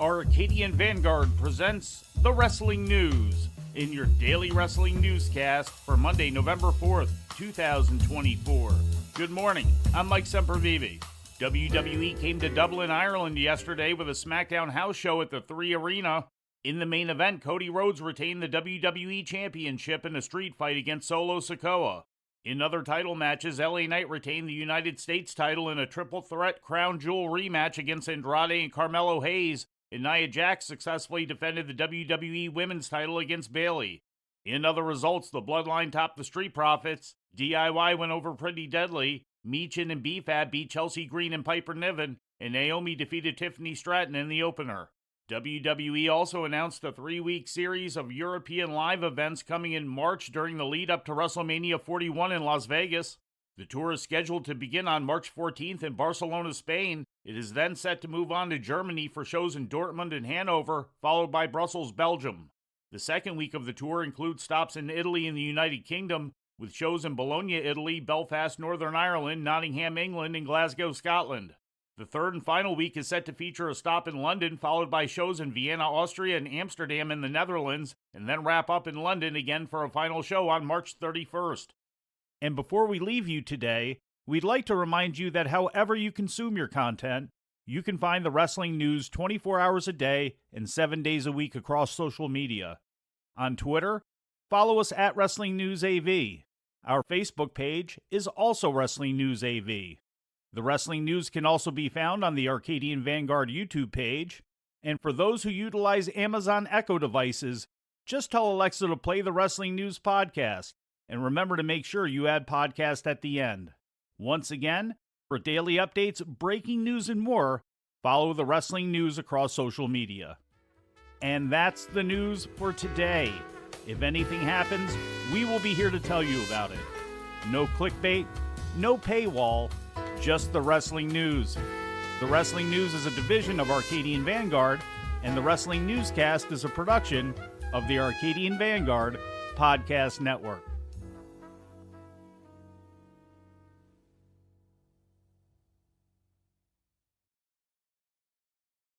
Arcadian Vanguard presents the Wrestling News in your daily wrestling newscast for Monday, November 4th, 2024. Good morning, I'm Mike Sempervive. WWE came to Dublin, Ireland yesterday with a SmackDown house show at the 3 Arena. In the main event, Cody Rhodes retained the WWE Championship in a street fight against Solo Sikoa. In other title matches, LA Knight retained the United States title in a triple threat crown jewel rematch against Andrade and Carmelo Hayes, and Nia Jax successfully defended the WWE Women's title against Bayley. In other results, the Bloodline topped the Street Profits, DIY went over Pretty Deadly, Michin and BFAB beat Chelsea Green and Piper Niven, and Naomi defeated Tiffany Stratton in the opener. WWE also announced a 3-week series of European live events coming in March during the lead up to WrestleMania 41 in Las Vegas. The tour is scheduled to begin on March 14th in Barcelona, Spain. It is then set to move on to Germany for shows in Dortmund and Hanover, followed by Brussels, Belgium. The second week of the tour includes stops in Italy and the United Kingdom, with shows in Bologna, Italy, Belfast, Northern Ireland, Nottingham, England, and Glasgow, Scotland. The third and final week is set to feature a stop in London, followed by shows in Vienna, Austria, and Amsterdam in the Netherlands, and then wrap up in London again for a final show on March 31st. And before we leave you today, we'd like to remind you that however you consume your content, you can find the wrestling news 24 hours a day and 7 days a week across social media. On Twitter, follow us at Wrestling News AV. Our Facebook page is also Wrestling News AV. The Wrestling News can also be found on the Arcadian Vanguard YouTube page. And for those who utilize Amazon Echo devices, just tell Alexa to play the Wrestling News podcast. And remember to make sure you add podcast at the end. Once again, for daily updates, breaking news, and more, follow the Wrestling News across social media. And that's the news for today. If anything happens, we will be here to tell you about it. No clickbait, no paywall, just the Wrestling News. The Wrestling News is a division of Arcadian Vanguard, and the Wrestling Newscast is a production of the Arcadian Vanguard Podcast Network.